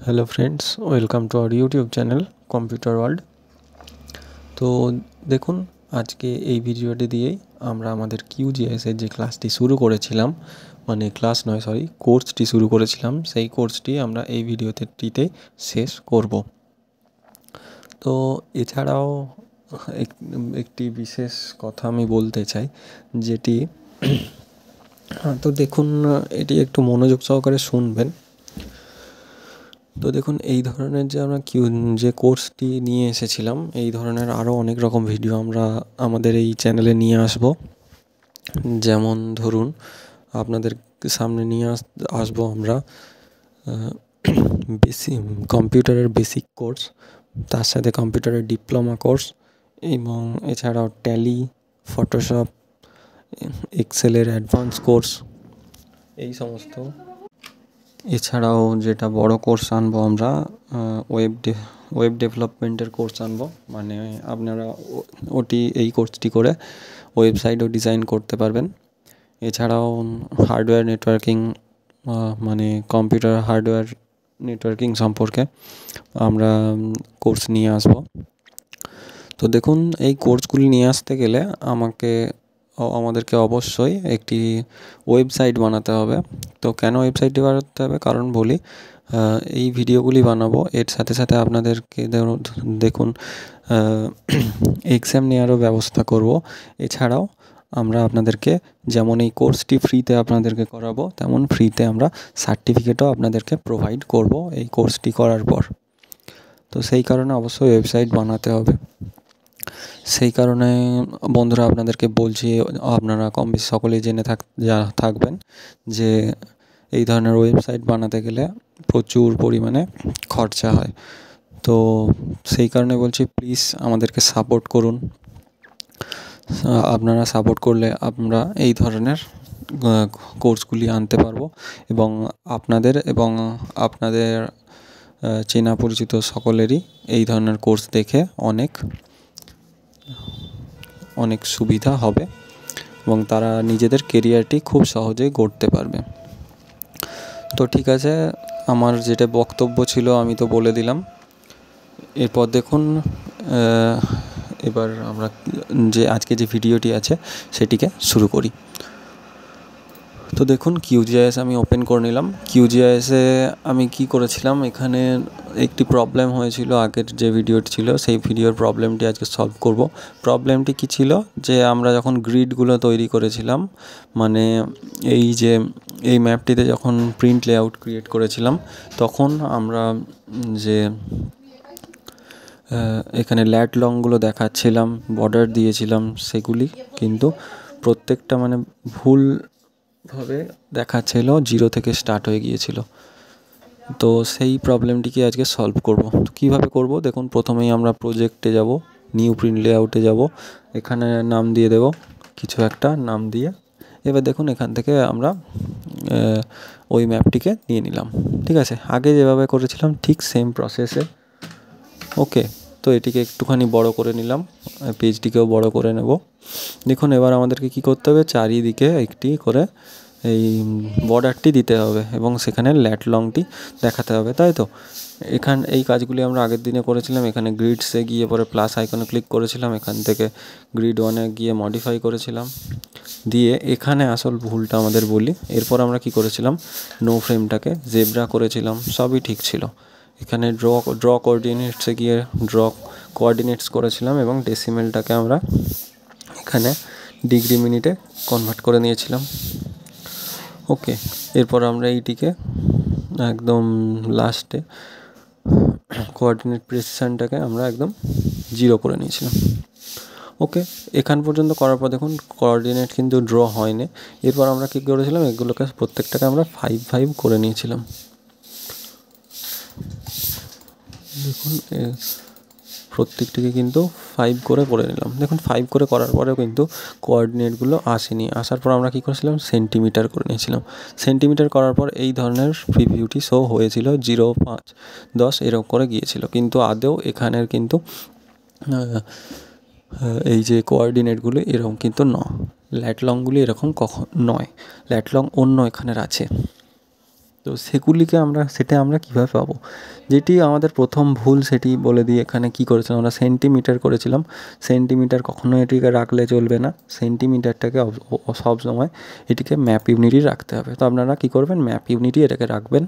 Hello friends, welcome to our YouTube channel computer world. তো দেখুন, আজকে এই ভিডিওটি দিয়েই আমরা আমাদের কিউজিএসের যে ক্লাসটি শুরু করেছিলাম, মানে ক্লাস নয় সরি কোর্সটি শুরু করেছিলাম, সেই কোর্সটি আমরা এই ভিডিওটিতে শেষ করব। তো এছাড়াও একটি বিশেষ কথা আমি বলতে চাই, যেটি তো দেখুন, এটি একটু মনোযোগ সহকারে শুনবেন। তো দেখুন, এই ধরনের যে আমরা যে কোর্সটি নিয়ে এসেছিলাম, এই ধরনের আরও অনেক রকম ভিডিও আমরা আমাদের এই চ্যানেলে নিয়ে আসব। যেমন ধরুন, আপনাদের সামনে নিয়ে আসবো আমরা কম্পিউটারের বেসিক কোর্স, তার সাথে কম্পিউটারের ডিপ্লোমা কোর্স, এবং এছাড়াও ট্যালি, ফটোশপ, এক্সেলের অ্যাডভান্স কোর্স, এই সমস্ত। এছাড়াও যেটা বড় কোর্স আনবো আমরা, ওয়েব ডেভেলপমেন্টের কোর্স আনবো, মানে আপনারা এই কোর্সটি করে ওয়েবসাইটও ডিজাইন করতে পারবেন। এছাড়াও হার্ডওয়্যার নেটওয়ার্কিং, মানে কম্পিউটার হার্ডওয়্যার নেটওয়ার্কিং সম্পর্কে আমরা কোর্স নিয়ে আসবো। তো দেখুন, এই কোর্সগুলি নিয়ে আসতে গেলে আমাদেরকে অবশ্যই একটি ওয়েবসাইট বানাতে হবে। তো কেন ওয়েবসাইটটি বানাতে হবে, কারণ বলি, এই ভিডিওগুলি বানাবো, এর সাথে সাথে আপনাদেরকে দেখুন এক্সাম নেওয়ারও ব্যবস্থা করব। এছাড়াও আমরা আপনাদেরকে যেমন এই কোর্সটি ফ্রিতে আপনাদেরকে করাবো, তেমন ফ্রিতে আমরা সার্টিফিকেটও আপনাদেরকে প্রোভাইড করব এই কোর্সটি করার পর। তো সেই কারণে অবশ্যই ওয়েবসাইট বানাতে হবে। সেই কারণে বন্ধুরা আপনাদেরকে বলছি, আপনারা কম বেশি সকলেই জেনে থাকবেন যে এই ধরনের ওয়েবসাইট বানাতে গেলে প্রচুর পরিমাণে খরচা হয়। তো সেই কারণে বলছি, প্লিজ আমাদেরকে সাপোর্ট করুন। আপনারা সাপোর্ট করলে আমরা এই ধরনের কোর্সগুলি আনতে পারবো, এবং আপনাদের চেনা পরিচিত সকলেরই এই ধরনের কোর্স দেখে অনেক সুবিধা হবে, এবং তারা নিজেদের কেরিয়ারটি খুব সহজেই গড়তে পারবে। তো ঠিক আছে, আমার যেটা বক্তব্য ছিল আমি তো বলে দিলাম। এরপর দেখুন, এবার আমরা আজকে যে ভিডিওটি আছে সেটিকে শুরু করি। তো দেখুন, কিউজিআইএস আমি ওপেন করে নিলাম। কিউজিআইএসে আমি কি করেছিলাম, এখানে একটি প্রবলেম হয়েছিল আগের যে ভিডিওটি ছিল, সেই ভিডিওর প্রবলেমটি আজকে সলভ করব। প্রবলেমটি কি ছিল, যে আমরা যখন গ্রিডগুলো তৈরি করেছিলাম, মানে এই ম্যাপটিতে যখন প্রিন্ট লেআউট ক্রিয়েট করেছিলাম, তখন আমরা যে এখানে ল্যাট লংগুলো দেখাচ্ছিলাম, বর্ডার দিয়েছিলাম, সেগুলি কিন্তু প্রত্যেকটা মানে ভুলভাবে দেখাচ্ছিল, 0 থেকে স্টার্ট হয়ে গিয়েছিল। তো সেই প্রবলেমটিকে আজকে সলভ করব। তো কীভাবে করব, দেখুন, প্রথমেই আমরা প্রজেক্টে যাব, নিউ প্রিন্ট লেআউটে যাব, এখানে নাম দিয়ে দেব, কিছু একটা নাম দিয়ে। এবার দেখুন, এখান থেকে আমরা ওই ম্যাপটিকে নিয়ে নিলাম। ঠিক আছে, আগে যেভাবে করেছিলাম ঠিক সেম প্রসেসে। ওকে, তো এটিকে একটুখানি বড় করে নিলাম, পেজটিকেও বড় করে নেব। দেখুন, এবার আমাদেরকে কি করতে হবে, চারিদিকে একটি করে এই বর্ডারটি দিতে হবে, এবং সেখানে ল্যাট লংটি দেখাতে হবে, তাই তো। এই কাজগুলি আমরা আগের দিনে করেছিলাম। এখানে গ্রিডসে গিয়ে পরে প্লাস আইকনে ক্লিক করেছিলাম, এখান থেকে গ্রিড 1-এ গিয়ে মডিফাই করেছিলাম, দিয়ে এখানে আসল ভুলটা আমাদের বলি। এরপর আমরা কি করেছিলাম, নো ফ্রেমটাকে জেব্রা করেছিলাম, সবই ঠিক ছিল। এখানে ড্র কোঅর্ডিনেটসে গিয়ে ড্র কোঅর্ডিনেটস করেছিলাম, এবং ডেসিমেলটাকে আমরা এখানে ডিগ্রি মিনিটে কনভার্ট করে নিয়েছিলাম। ওকে, এরপর আমরা এইটিকে একদম লাস্টে কোঅর্ডিনেট প্রেসিশনটাকে আমরা একদম 0 করে নিয়েছিলাম। ওকে, এখান পর্যন্ত করার পর দেখুন, কোঅর্ডিনেট কিন্তু ড্র হয়নি। এরপর আমরা কী করেছিলাম, এগুলোকে প্রত্যেকটাকে আমরা 5 করে নিয়েছিলাম। দেখুন, প্রত্যেকটিকে কিন্তু 5 করে নিলাম। দেখুন, 5 করে করার পরেও কিন্তু কোঅর্ডিনেটগুলো আসেনি। আসার পর আমরা কী করেছিলাম, সেন্টিমিটার করে নিয়েছিলাম। সেন্টিমিটার করার পর এই ধরনের প্রিভিউটি শো হয়েছিল, 0, 5, 10 এরকম করে গিয়েছিল, কিন্তু আদৌ এখানের কিন্তু এই যে কোঅর্ডিনেটগুলো এরকম কিন্তু ল্যাট লংগুলি এরকম নয়, ল্যাট লং অন্য এখানের আছে। তো সেগুলিকে সেটা আমরা কীভাবে পাবো? যেটি আমাদের প্রথম ভুল সেটি বলে দিই। এখানে কী করেছিলাম আমরা, সেন্টিমিটার করেছিলাম। সেন্টিমিটার কখনো এটিকে রাখলে চলবে না, সেন্টিমিটারটাকে সব সময় এটিকে ম্যাপ ইউনিটই রাখতে হবে। তো আপনারা কী করবেন, ম্যাপ ইউনিটই এটাকে রাখবেন।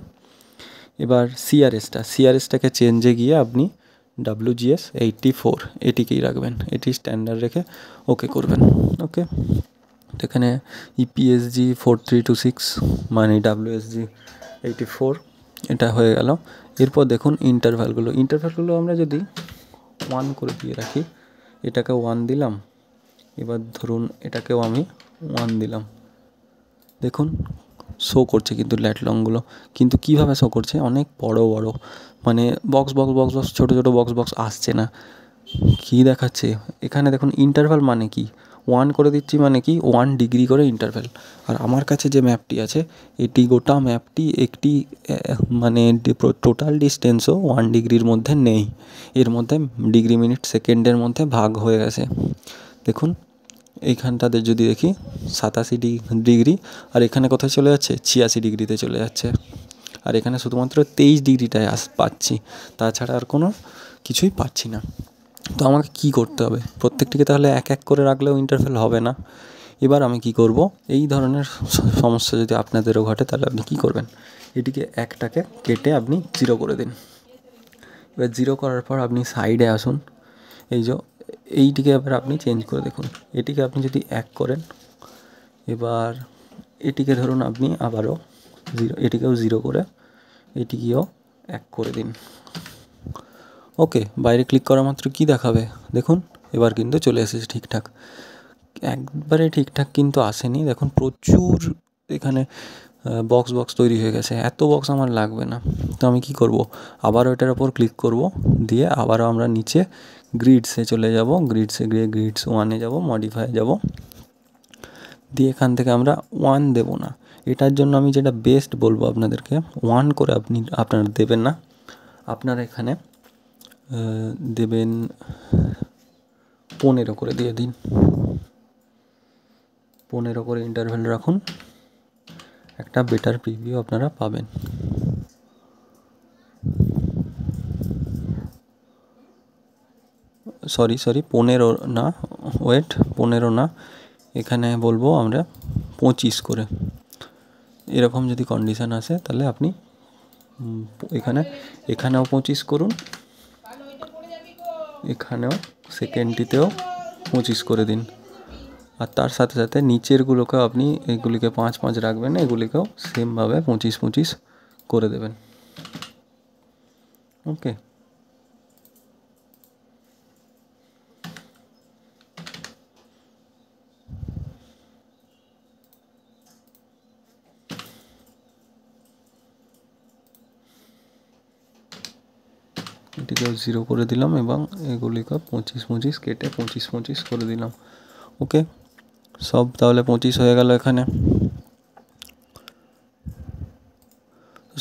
এবার সিআরএসটাকে চেঞ্জে গিয়ে আপনি WGS 84 এটিকেই রাখবেন, এটি স্ট্যান্ডার্ড রেখে ওকে করবেন। ওকে, এখানে EPSG 4326 মানে WSG 84 এটা হয়ে গেল। এরপর দেখুন ইন্টারভ্যালগুলো আমরা যদি 1 করে দিয়ে রাখি, এটাকে 1 দিলাম, এবার ধরুন এটাকেও আমি 1 দিলাম, দেখুন শো করছে কিন্তু ল্যাট লংগুলো, কিন্তু কীভাবে শো করছে, অনেক বড় বড় মানে বক্স ছোটো ছোটো বক্স আসছে না। কী দেখাচ্ছে এখানে দেখুন, ইন্টারভ্যাল মানে কি, 1 করে দিচ্ছি মানে কি 1 ডিগ্রি করে ইন্টারভ্যাল। আর আমার কাছে যে ম্যাপটি আছে, এটি গোটা ম্যাপটি একটি মানে টোটাল ডিস্টেন্সও 1 ডিগ্রির মধ্যে নেই, এর মধ্যে ডিগ্রি মিনিট সেকেন্ডের মধ্যে ভাগ হয়ে গেছে। দেখুন এইখানটাতে যদি দেখি 87 ডিগ্রি, আর এখানে কোথায় চলে যাচ্ছে, 86 ডিগ্রিতে চলে যাচ্ছে। আর এখানে শুধুমাত্র 23 ডিগ্রিটায় পাচ্ছি, তাছাড়া আর কোনো কিছুই পাচ্ছি না। তো আমাকে কী করতে হবে, প্রত্যেকটিকে তাহলে এক এক করে রাখলেও ইন্টারভ্যাল হবে না। এবার আমি কি করব, এই ধরনের সমস্যা যদি আপনাদেরও ঘটে তাহলে আপনি কী করবেন, এটিকে একটাকে কেটে আপনি 0 করে দিন। এবার 0 করার পর আপনি সাইডে আসুন, এইটিকে এবার আপনি চেঞ্জ করে দেখুন, এটিকে আপনি যদি 1 করেন, এবার এটিকে ধরুন আপনি আবারও 0, এটিকেও 0 করে এটিকেও 1 করে দিন। ওকে, বাইরে ক্লিক করা মাত্র কী দেখাবে দেখুন, এবার কিন্তু চলে এসেছে ঠিকঠাক। একবারে ঠিকঠাক কিন্তু আসেনি, দেখুন প্রচুর এখানে বক্স তৈরি হয়ে গেছে। এত বক্স আমার লাগবে না, তো আমি কি করব, আবারও এটার ওপর ক্লিক করব, দিয়ে আবারও আমরা নিচে গ্রিডসে চলে যাব, গ্রিডসে গিয়ে গ্রিডস 1-এ যাব, মডিফাই যাব, দিয়ে এখান থেকে আমরা 1 দেব না। এটার জন্য আমি যেটা বেস্ট বলবো আপনাদেরকে, 1 করে আপনারা দেবেন না, আপনারা এখানে দেবেন 15 করে দিয়ে দিন, 15 করে ইন্টারভ্যাল রাখুন, একটা বেটার প্রিভিউ আপনারা পাবেন। সরি 15 না, 15 না, এখানে বলবো আমরা 25 করে। এরকম যদি কন্ডিশান আসে তাহলে আপনি এখানেও 25 করুন, এখানেও সেকেন্ডটিতেও 25 করে দিন। আর তার সাথে সাথে নিচেরগুলোকেও আপনি, এগুলিকে 5 রাখবেন, এগুলিকেও সেমভাবে 25 করে দেবেন। ওকে, এটিকেও 0 করে দিলাম এবং এগুলিকে 25 কেটে 25 করে দিলাম। ওকে, সব তাহলে 25 হয়ে গেল এখানে।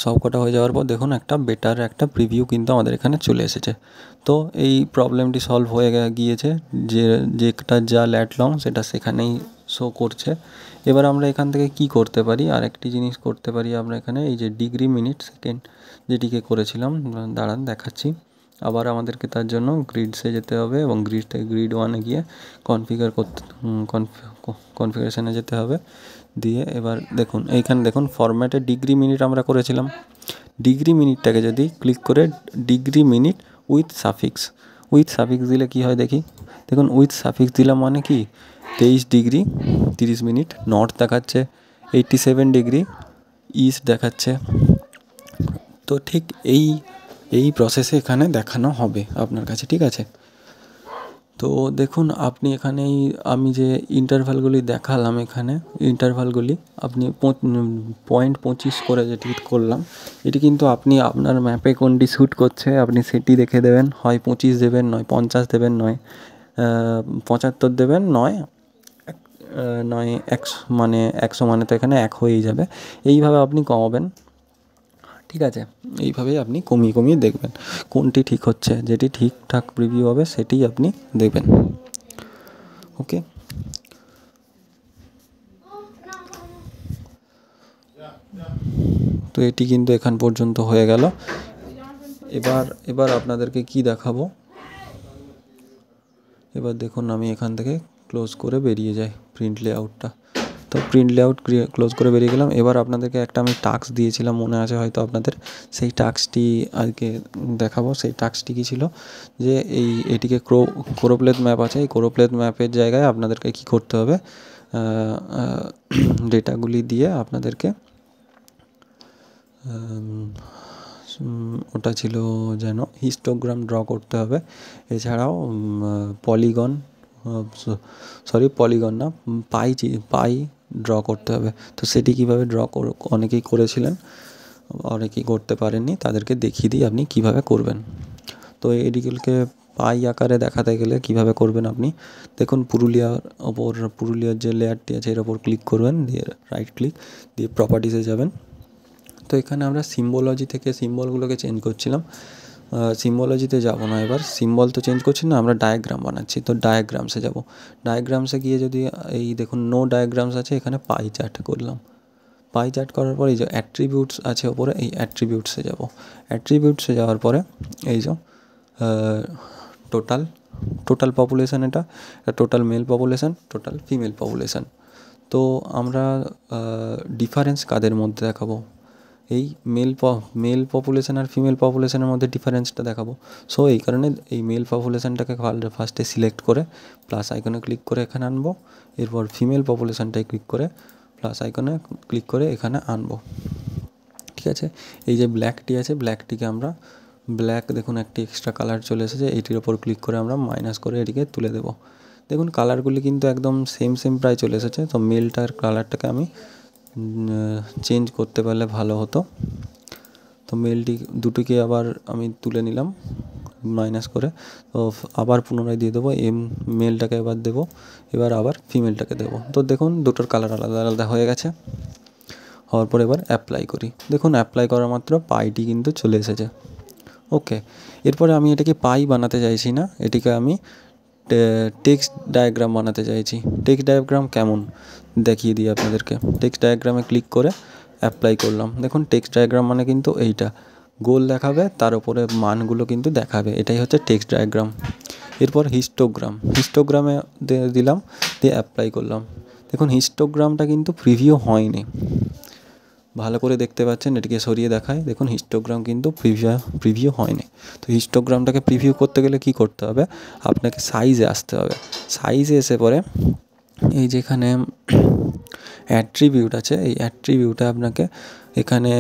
সব কটা হয়ে যাওয়ার পর দেখুন একটা বেটার একটা প্রিভিউ কিন্তু আমাদের এখানে চলে এসেছে। তো এই প্রবলেমটি সলভ হয়ে গিয়েছে, যেটা যা ল্যাট লং সেটা সেখানেই শো করছে। এবার আমরা এখান থেকে কি করতে পারি, আরেকটি জিনিস করতে পারি আমরা এখানে, এই যে ডিগ্রি মিনিট সেকেন্ড যেটিকে করেছিলাম, দাঁড়ান দেখাচ্ছি। আবার আমাদেরকে তার জন্য গ্রিডসে যেতে হবে এবং গ্রিড 1-এ গিয়ে কনফিগারেশনে যেতে হবে, দিয়ে এবার দেখুন এইখানে দেখুন ফরম্যাটে ডিগ্রি মিনিট আমরা করেছিলাম। ডিগ্রি মিনিটটাকে যদি ক্লিক করে ডিগ্রি মিনিট উইথ সাফিক্স দিলে কি হয় দেখি, দেখুন উইথ সাফিক্স দিলাম মানে কি 23 ডিগ্রি 30 মিনিট নর্থ দেখাচ্ছে, 87 ডিগ্রি ইস্ট দেখাচ্ছে। তো ঠিক এই প্রসেসে এখানে দেখানো হবে আপনার কাছে, ঠিক আছে। তো দেখুন আপনি এখানেই আমি যে ইন্টারভ্যালগুলি দেখালাম, এখানে ইন্টারভ্যালগুলি আপনি 0.25 করে যেটি করলাম, এটি কিন্তু আপনি আপনার ম্যাপে কোনটি শ্যুট করছে আপনি সেটি দেখে দেবেন, হয় 25 দেবেন, নয় 50 দেবেন, নয় 75 দেবেন, নয় 100 মানে 100 মানে তো এখানে 1 হয়েই যাবে। এইভাবে আপনি কমাবেন, ঠিক আছে। এইভাবেই আপনি কমিয়ে দেখবেন কোনটি ঠিক হচ্ছে, যেটি ঠিকঠাক প্রিভিউ হবে সেটিই আপনি দেখবেন। ওকে, তো এটি কিন্তু এখান পর্যন্ত হয়ে গেল। এবার আপনাদেরকে কি দেখাবো, এবার দেখুন আমি এখান থেকে ক্লোজ করে বেরিয়ে যাই প্রিন্ট লেআউটটা। তো প্রিন্ট লেআউট ক্লোজ করে বেরিয়ে গেলাম। এবার আপনাদেরকে একটা আমি টাস্ক দিয়েছিলাম, মনে আছে হয়তো আপনাদের, সেই টাস্কটি আজকে দেখাবো। সেই টাস্কটি কী ছিল, যে এটিকে ক্রোপলেথ ম্যাপ আছে, এই ক্রোপলেথ ম্যাপের জায়গায় আপনাদেরকে কি করতে হবে, ডেটাগুলি দিয়ে আপনাদেরকে ওটা ছিল যেন হিস্টোগ্রাম ড্র করতে হবে। এছাড়াও পলিগন না, পাই ড্র করতে হবে। তো সেটি কীভাবে ড্র অনেকেই করেছিলেন, অনেকেই করতে পারেননি, তাদেরকে দেখিয়ে দিই আপনি কিভাবে করবেন। তো এদিকে পাই আকারে দেখাতে গেলে কিভাবে করবেন আপনি দেখুন, পুরুলিয়ার যে লেয়ারটি আছে এর ওপর ক্লিক করবেন, দিয়ে রাইট ক্লিক দিয়ে প্রপার্টিসে যাবেন। তো এখানে আমরা সিম্বলজি থেকে সিম্বলগুলোকে চেঞ্জ করছিলাম, সিম্বলজিতে যাব না, এবার সিম্বল তো চেঞ্জ করছি না, আমরা ডায়াগ্রাম বানাচ্ছি। তো ডায়াগ্রামসে যাব, ডায়াগ্রামসে গিয়ে যদি এই দেখুন নো ডায়াগ্রামস আছে, এখানে পাই চার্ট করলাম। পাই চার্ট করার পর এই যে অ্যাট্রিবিউটস আছে ওপরে, এই অ্যাট্রিবিউটসে যাব। অ্যাট্রিবিউটসে যাওয়ার পরে এই যে টোটাল পপুলেশান, এটা total mail population, total female population. তো আমরা ডিফারেন্স কাদের মধ্যে দেখাবো, এই মেল পপুলেশান আর ফিমেল পপুলেশানের মধ্যে ডিফারেন্সটা দেখাবো। সো এই কারণে এই মেল পপুলেশানটাকে ফার্স্টে সিলেক্ট করে প্লাস আইকনে ক্লিক করে এখানে আনবো, এরপর ফিমেল পপুলেশানটায় ক্লিক করে প্লাস আইকনে ক্লিক করে এখানে আনবো। ঠিক আছে, এই যে ব্ল্যাকটি আছে, ব্ল্যাকটিকে আমরা দেখুন একটি এক্সট্রা কালার চলে এসেছে, এইটির ওপর ক্লিক করে আমরা মাইনাস করে এটিকে তুলে দেবো। দেখুন কালারগুলি কিন্তু একদম সেম প্রায় চলে এসেছে। তো মেলটার কালারটাকে আমি চেঞ্জ করতে পারলে ভালো হতো। তো দুটোকে আবার আমি তুলে নিলাম মাইনাস করে, তো আবার পুনরায় দিয়ে দেবো, মেলটাকে এবার দেবো, এবার আবার ফিমেলটাকে দেবো। তো দেখুন দুটোর কালার আলাদা আলাদা হয়ে গেছে। হওয়ার পর এবার অ্যাপ্লাই করি, দেখুন অ্যাপ্লাই করা মাত্র পাইটি কিন্তু চলে এসেছে। ওকে, এরপরে আমি এটাকে পাই বানাতে চাইছি না, এটিকে আমি টেক্সট ডায়াগ্রাম বানাতে চাইছি। টেক্সট ডায়াগ্রাম কেমন দেখিয়ে দিই আপনাদেরকে। টেক্সট ডায়াগ্রামে ক্লিক করে অ্যাপ্লাই করলাম। দেখুন টেক্সট ডায়াগ্রাম মানে কিন্তু এইটা গোল দেখাবে, তার উপরে মানগুলো কিন্তু দেখাবে, এটাই হচ্ছে টেক্সট ডায়াগ্রাম। এরপর হিস্টোগ্রামে দিলাম, দিয়ে অ্যাপ্লাই করলাম। দেখুন হিস্টোগ্রামটা কিন্তু প্রিভিউ হয়নি, ভালো করে দেখতে পাচ্ছেন, এটিকে সরিয়ে দেখায়, দেখুন হিস্টোগ্রাম কিন্তু প্রিভিউ হয়নি। তো হিস্টোগ্রামটাকে প্রিভিউ করতে গেলে কি করতে হবে, আপনাকে সাইজে আসতে হবে। সাইজে এসে পরে এই যেখানে অ্যাট্রিবিউট আছে, এই অ্যাট্রিবিউটে আপনাকে এখানে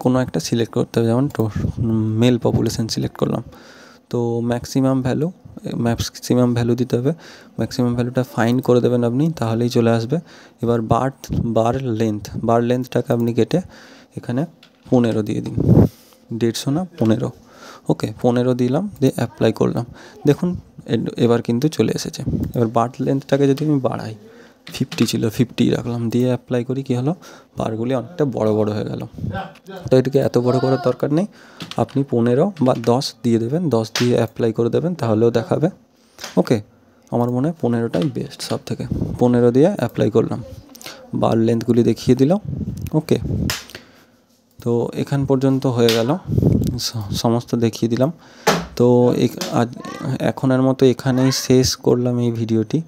কোনো একটা সিলেক্ট করতে হবে, যেমন মেল পপুলেশন সিলেক্ট করলাম। তো ম্যাক্সিমাম ভ্যালু দিতে হবে, ম্যাক্সিমাম ভ্যালুটা ফাইন্ড করে দেবেন আপনি, তাহলেই চলে আসবে। এবার বার লেন্থটাকে আপনি কেটে এখানে 15 দিয়ে দিন, 150 না 15। ওকে 15 দিলাম, দিয়ে অ্যাপ্লাই করলাম। দেখুন এবার কিন্তু চলে এসেছে। এবার বার লেন্থটাকে যদি আমি বাড়াই, 50 ছিল 50 রাখলাম, দিয়ে অ্যাপ্লাই করি, কী হলো, বারগুলি অনেকটা বড় হয়ে গেল। তো এটাকে এত বড় করার দরকার নেই, আপনি 15 বা 10 দিয়ে দেবেন, 10 দিয়ে অ্যাপ্লাই করে দেবেন, তাহলেও দেখাবে। ওকে, আমার মনে হয় 15টাই বেস্ট সব থেকে। 15 দিয়ে অ্যাপ্লাই করলাম, বার লেন্থগুলি দেখিয়ে দিল। ওকে, তো এখান পর্যন্ত হয়ে গেল, সমস্ত দেখিয়ে দিলাম। তো এখনের মতো এখানেই শেষ করলাম এই ভিডিওটি।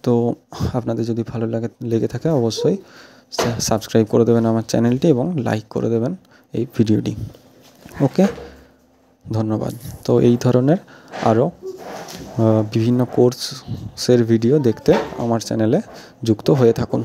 তো আপনাদের যদি ভালো লেগে থাকে অবশ্যই সাবস্ক্রাইব করে দেবেন আমার চ্যানেলটি এবং লাইক করে দেবেন এই ভিডিওটি। ওকে, ধন্যবাদ। তো এই ধরনের আরও বিভিন্ন কোর্সের ভিডিও দেখতে আমার চ্যানেলে যুক্ত হয়ে থাকুন।